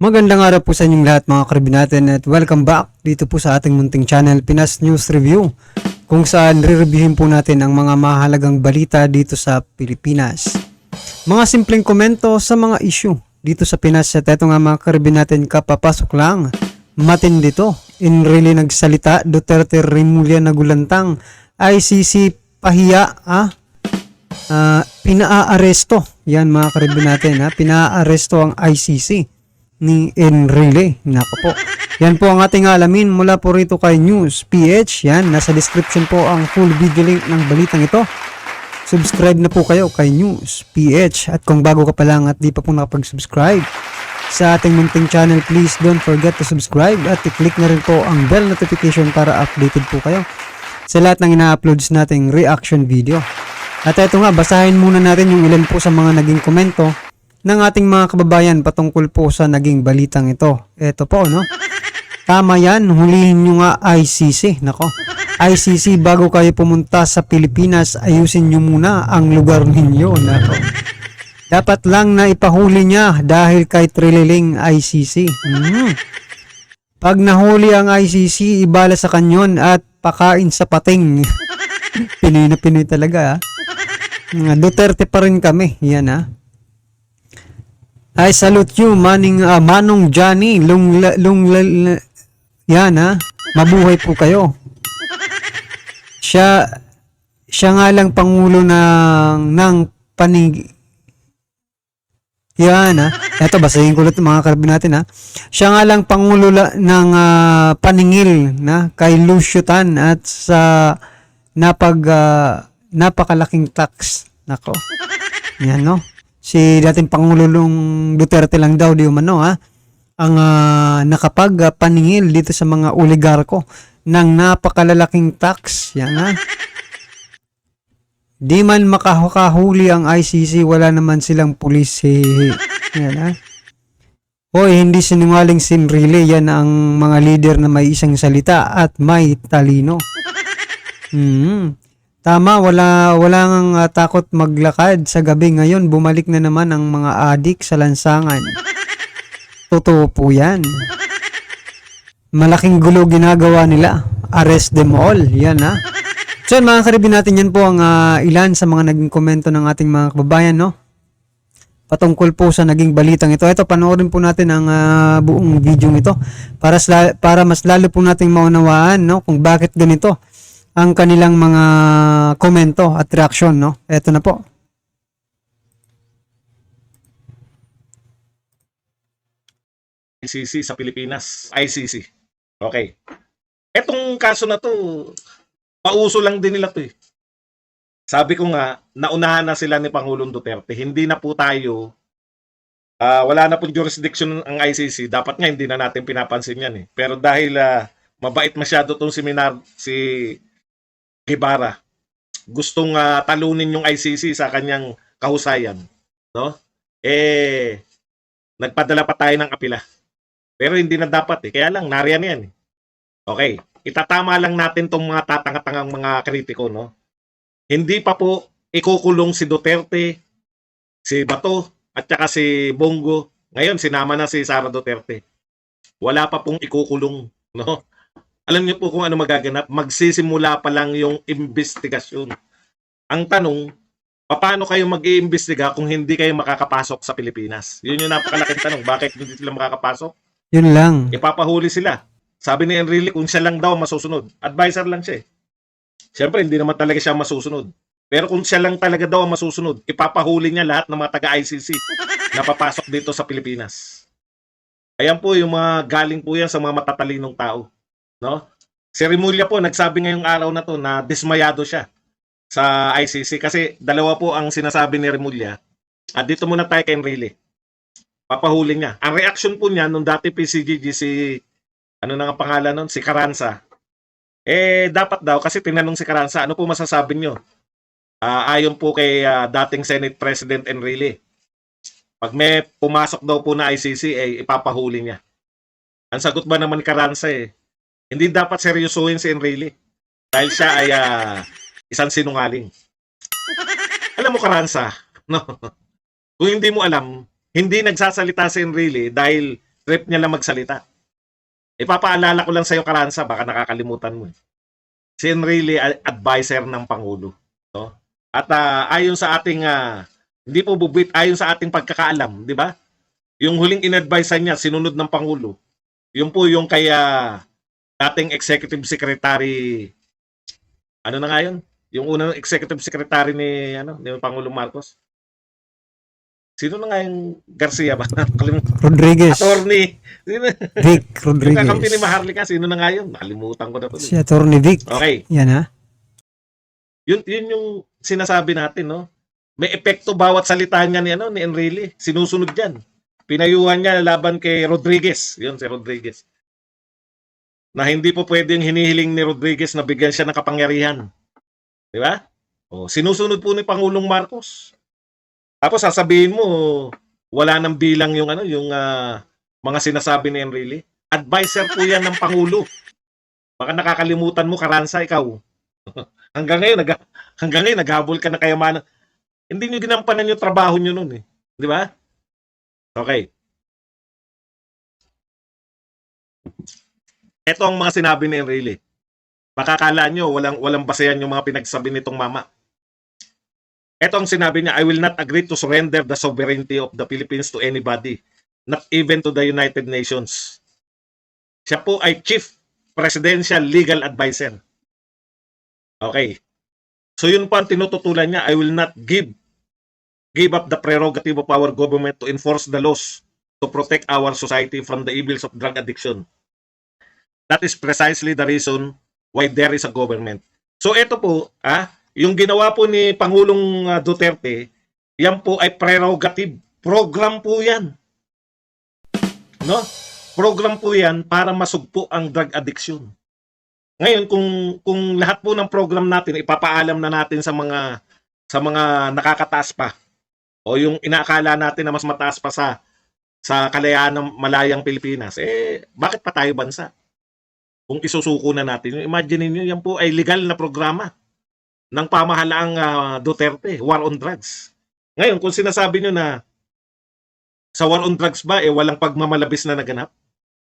Magandang araw po sa inyong lahat mga karibin natin at welcome back dito po sa ating munting channel Pinas News Review, kung saan re-reviewin po natin ang mga mahalagang balita dito sa Pilipinas. Mga simpleng komento sa mga issue dito sa Pinas at eto nga mga karibin natin, kapapasok lang. Matindi to. Really nagsalita, Duterte Remulla nagulantang, ICC pahiya pinaaresto. Yan mga karibin natin pinaaresto ang ICC ni Enrile. Nako po. Yan po ang ating alamin mula po rito kay News PH. Yan, nasa description po ang full video link ng balitang ito. Subscribe na po kayo kay News PH. At kung bago ka pa lang at di pa po nakapag-subscribe sa ating munting channel, please don't forget to subscribe at i-click na rin po ang bell notification para updated po kayo sa lahat ng ina-uploads nating reaction video. At eto nga, basahin muna natin yung ilan po sa mga naging komento ng ating mga kababayan patungkol po sa naging balitang ito. Ito po, no? Tama yan, hulihin nyo nga ICC. Nako, ICC, bago kayo pumunta sa Pilipinas, ayusin nyo muna ang lugar ninyo. Nako, dapat lang na ipahuli niya dahil kay Trililing ICC. Pag nahuli ang ICC, ibala sa kanyon at pakain sa pating. Pinoy na Pinoy talaga, Duterte pa rin kami. Yan, I salute you, Manong Johnny. Yan, mabuhay po kayo. Siya nga lang pangulo ng panig. Yan, Ito, basahin ko ulit mga karabin natin, Siya nga lang pangulo ng paningil kay Lucio Tan at sa napakalaking tax. Nako. Yan, no? Si dating Pangulong Duterte lang daw, di umano, ang nakapagpaningil dito sa mga oligarko ng napakalalaking tax. Yan, Di man makahuli ang ICC, wala naman silang pulis. Yan, Hoy, hindi sinungaling si Enrile. Yan ang mga leader na may isang salita at may talino. Tama, walang takot maglakad sa gabi. Ngayon, bumalik na naman ang mga adik sa lansangan. Totoo po yan. Malaking gulo ginagawa nila. Arrest them all. Yan, So, mga karibin natin, yan po ang ilan sa mga naging komento ng ating mga kababayan, no? Patungkol po sa naging balitang ito. Ito, panoorin po natin ang buong video ito para mas lalo po nating maunawaan, no, kung bakit ganito ang kanilang mga komento at reaksyon, no? Ito na po. ICC sa Pilipinas. ICC. Okay. Etong kaso na to, pauso lang din nila to eh. Sabi ko nga, naunahan na sila ni Pangulong Duterte. Hindi na po tayo, wala na pong jurisdiction ang ICC. Dapat nga hindi na natin pinapansin yan eh. Pero dahil mabait masyado tong si Guevara, gustong talunin yung ICC sa kanyang kahusayan, no? Nagpadala pa tayo ng apela. Pero hindi na dapat eh. Kaya lang, nariyan yan eh. Okay, itatama lang natin tong mga tatangatangang mga kritiko, no? Hindi pa po ikukulong si Duterte, si Bato, at saka si Bongo. Ngayon, sinama na si Sara Duterte. Wala pa pong ikukulong, no? Alam niyo po kung ano magaganap? Magsisimula pa lang yung investigasyon. Ang tanong, paano kayo mag-iimbestiga kung hindi kayo makakapasok sa Pilipinas? Yun yung napakalaking tanong. Bakit hindi sila makakapasok? Yun lang. Ipapahuli sila. Sabi ni Enrile, kung siya lang daw masusunod. Advisor lang siya eh. Siyempre, hindi naman talaga siya masusunod. Pero kung siya lang talaga daw ang masusunod, ipapahuli niya lahat ng mga taga-ICC na papasok dito sa Pilipinas. Ayan po yung mga galing po yan sa mga matatalinong tao. No? Si Remulla po, nagsabi ngayong araw na to na dismayado siya sa ICC kasi dalawa po ang sinasabi ni Remulla. At dito muna tayo kay Enrile. Papahuli niya. Ang reaction po niya nung dati PCGG si ano na nga pangalan nun? Si Carranza. Dapat daw kasi tinanong si Carranza, ano po masasabi niyo? Ayon po kay dating Senate President Enrile. Pag may pumasok daw po na ICC, ipapahuli niya. Ang sagot ba naman ni Carranza hindi dapat seryosohin si Enrile dahil siya ay isang sinungaling. Alam mo Carranza, no? Kung hindi mo alam, hindi nagsasalita si Enrile dahil Trip niya lang magsalita. Ipapaalala ko lang sa'yo, Karanza, baka nakakalimutan mo. Si Enrile, advisor ng Pangulo. No? At ayon sa ating, hindi po bubit, ayon sa ating pagkakaalam, di ba? Yung huling in-advise niya, sinunod ng Pangulo. Yung po yung kaya dating Executive Secretary, ano na nga yun? Yung unang Executive Secretary ni Pangulong Marcos. Sino na nga yung Garcia ba? Rodriguez. Attorney. Vic Yung kakampi ni Rodriguez. Maharlika, sino na nga yun? Nakalimutan ko na po. Si Attorney Vic. Okay. Yan ha. Yun yung sinasabi natin, no? May epekto bawat salita niya ni Enrile. Sinusunod yan. Pinayuhan niya laban kay Rodriguez. Yun, si Rodriguez. Na hindi po pwedeng hinihiling ni Rodriguez na bigyan siya ng kapangyarihan. Di ba? O, sinusunod po ni Pangulong Marcos. Tapos sasabihin mo, wala nang bilang yung mga sinasabi ni Enrile. Advisor po yan ng Pangulo. Baka nakakalimutan mo, Karanza, ikaw. hanggang ngayon, naghabol ka na kayamanan. Hindi nyo ginampanan yung trabaho nyo nun eh. Di ba? Okay. Ito ang mga sinabi ni Enrile. Makakala nyo, walang basehan yung mga pinagsabi nitong mama. Ito ang sinabi niya, I will not agree to surrender the sovereignty of the Philippines to anybody, not even to the United Nations. Siya po ay Chief Presidential Legal Advisor. Okay. So yun po ang tinututulan niya, I will not give up the prerogative of our government to enforce the laws to protect our society from the evils of drug addiction. That is precisely the reason why there is a government. So ito po, yung ginawa po ni Pangulong Duterte, yan po ay prerogative. Program po yan. No? Program po yan para masugpo ang drug addiction. Ngayon, kung lahat po ng program natin, ipapaalam na natin sa mga nakakataas pa, o yung inaakala natin na mas mataas pa sa kalayaan ng malayang Pilipinas, bakit pa tayo bansa? Kung isusuko na natin, imagine niyo yan po ay legal na programa ng pamahalaang Duterte, war on drugs. Ngayon, kung sinasabi nyo na sa war on drugs ba, walang pagmamalabis na naganap?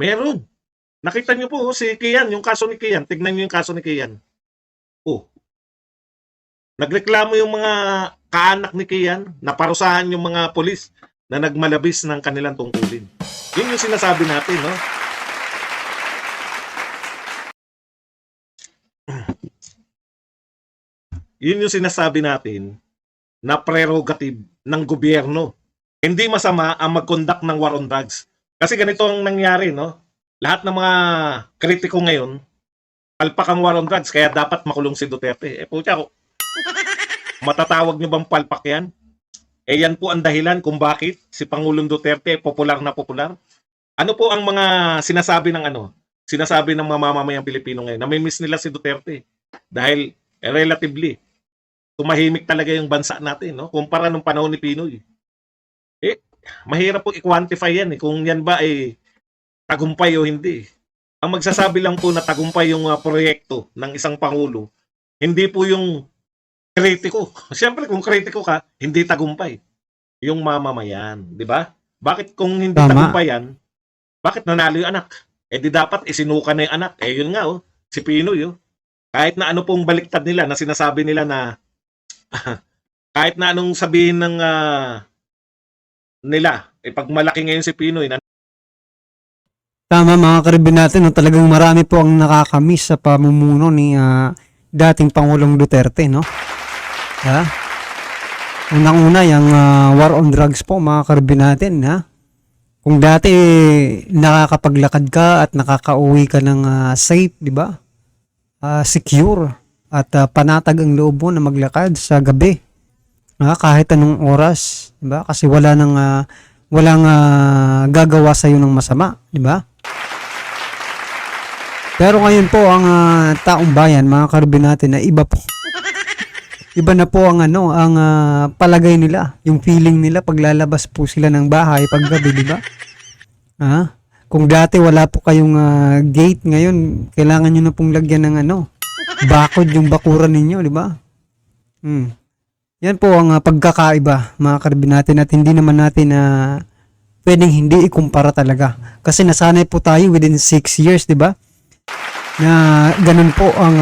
Meron. Nakita nyo po si Kian, yung kaso ni Kian. Tignan nyo yung kaso ni Kian. Nagreklamo yung mga kaanak ni Kian, naparusahan yung mga polis na nagmalabis ng kanilang tungkulin. Yun yung sinasabi natin, no? Yun yung sinasabi natin na prerogative ng gobyerno. Hindi masama ang mag-conduct ng war on drugs. Kasi ganito ang nangyari, no? Lahat ng mga kritiko ngayon, palpak ang war on drugs, kaya dapat makulong si Duterte. Pucha ko, matatawag nyo bang palpak yan? Yan po ang dahilan kung bakit si Pangulong Duterte popular na popular. Ano po ang mga sinasabi ng mga mamamayang Pilipino ngayon? Namimiss nila si Duterte. Dahil relatively, tumahimik talaga yung bansa natin, no? Kumpara nung panahon ni Pinoy. Mahirap po i-quantify yan, kung yan ba ay tagumpay o hindi. Ang magsasabi lang po na tagumpay yung proyekto ng isang pangulo, hindi po yung kritiko. Siyempre, kung kritiko ka, hindi tagumpay. Yung mamamayan, di ba? Bakit kung hindi tagumpay yan, bakit nanalo yung anak? Di dapat isinuka na yung anak. Yun nga, si Pinoy, kahit na ano pong baliktad nila, na sinasabi nila na kahit na anong sabihin ng nila, pag malaki ngayon si Pinoy. Tama mga karibin natin, no? Talagang marami po ang nakakamiss sa pamumuno ni dating Pangulong Duterte, no? Unang-una, yung war on drugs po mga karibin natin, Kung dati nakakapaglakad ka at nakakauwi ka ng safe, di ba? Secure at panatag ang loob mo na maglakad sa gabi. Kahit anong oras, di ba? Kasi walang gagawa sa iyo ng masama, di ba? Pero ngayon po ang taong bayan, mga karibin natin, na iba po. Iba na po ang palagay nila, yung feeling nila paglalabas po sila ng bahay paggabi, di ba? Kung dati wala po kayong gate, ngayon kailangan niyo na pong lagyan ng bakod yung bakuran ninyo, di ba? Yan po ang pagkakaiba, mga karibin natin, at hindi naman natin pwedeng hindi ikumpara talaga. Kasi nasanay po tayo within 6 years, di ba? Na ganun po ang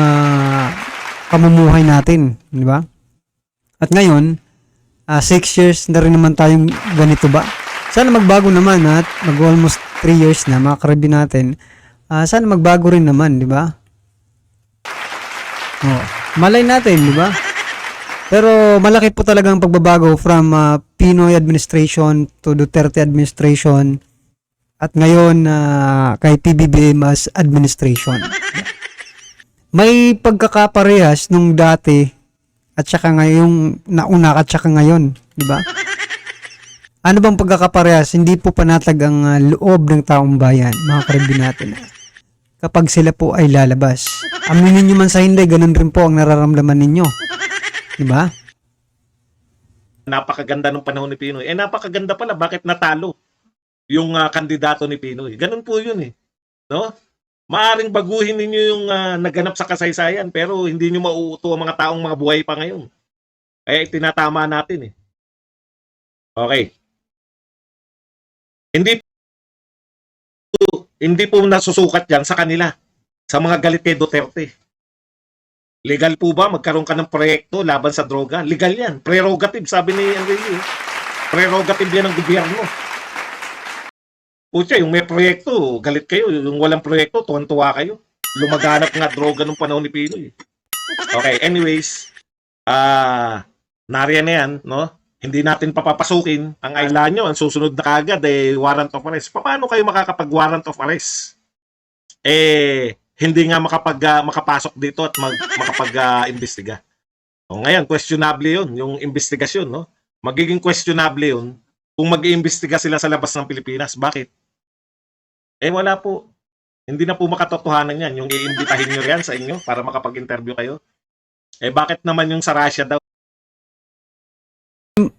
pamumuhay natin, di ba? At ngayon, 6 years na rin naman tayong ganito ba? Sana magbago naman at mag-almost 3 years na mga karabi natin. Sana magbago rin naman, di ba? Oh, malay natin, di ba? Pero malaki po talagang pagbabago from Pinoy administration to Duterte administration at ngayon kay PBBM as administration. May pagkakaparehas nung dati at saka ngayong nauna at saka ngayon, di ba? Ano bang pagkakaparehas? Hindi po panatag ang loob ng taong bayan, mga karibin natin. Kapag sila po ay lalabas. Aminin nyo man sa hindi, ganun rin po ang nararamdaman ninyo. Diba? Napakaganda ng panahon ni Pinoy. Napakaganda pala. Bakit natalo yung kandidato ni Pinoy? Ganun po yun eh. No? Maaring baguhin ninyo yung naganap sa kasaysayan pero hindi nyo mauuto ang mga taong mga buhay pa ngayon. Kaya tinatama natin eh. Okay. Hindi po nasusukat yan sa kanila. Sa mga galit kay Duterte. Legal po ba magkaroon ka ng proyekto laban sa droga? Legal yan. Prerogative, sabi ni Enrique. Prerogative yan ng gobyerno. Pucha, yung may proyekto, galit kayo. Yung walang proyekto, tuwan-tuwa kayo. Lumaganap nga droga nung panahon ni Pinoy. Okay, anyways, nariyan na yan, no? Hindi natin papapasukin. Ang aila nyo, ang susunod na kagad, warrant of arrest. Paano kayo makakapag-warrant of arrest? Hindi nga makapasok dito at makapag-imbestiga. Ngayon, questionable yun, yung investigasyon, no? Magiging questionable yun kung mag-iimbestiga sila sa labas ng Pilipinas. Bakit? Wala po. Hindi na po makatotohanan yan. Yung iimbitahin nyo yan sa inyo para makapag-interview kayo. Bakit naman yung sa Russia daw?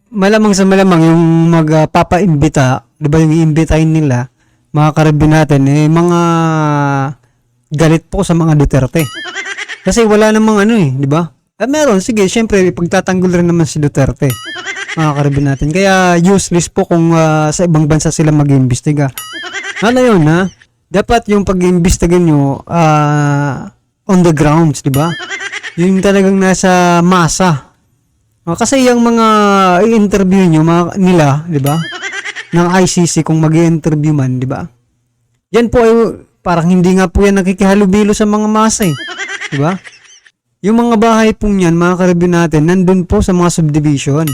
Malamang sa malamang yung magpapaimbita, di ba yung iimbitahin nila, mga karibin natin, mga galit po sa mga Duterte. Kasi wala namang di ba? Meron, sige, syempre, pagtatanggol rin naman si Duterte. Mga karibin natin. Kaya useless po kung sa ibang bansa sila mag-iimbestiga. Ano yun, dapat yung pag-iimbestiga nyo on the grounds, di ba? Yung talagang nasa masa. Kasi yung mga i-interview nyo, nila, di ba? Ng ICC kung mag-i-interview man, di ba? Yan po ay parang hindi nga po yan nakikihalubilo sa mga masa eh. Diba? Yung mga bahay pong yan, mga karibin natin, nandun po sa mga subdivision.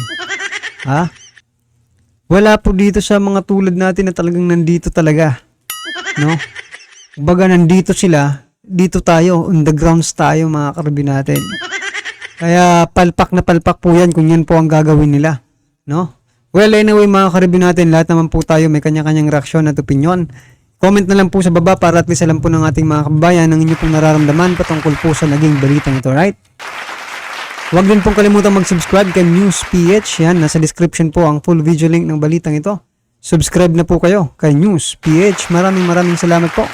Ha? Wala po dito sa mga tulad natin na talagang nandito talaga. No? Baga nandito sila, dito tayo, on the grounds tayo, mga karibin natin. Kaya palpak na palpak po yan kung yan po ang gagawin nila. No? Well, anyway, mga karibin natin, lahat naman po tayo may kanya-kanyang reaksyon at opinyon. Comment na lang po sa baba para at least alam po ng ating mga kababayan ang inyo pong nararamdaman patungkol po sa naging balitang ito, right? Huwag din pong kalimutan mag-subscribe kay News PH. Yan, nasa description po ang full video link ng balitang ito. Subscribe na po kayo kay News PH. Maraming salamat po.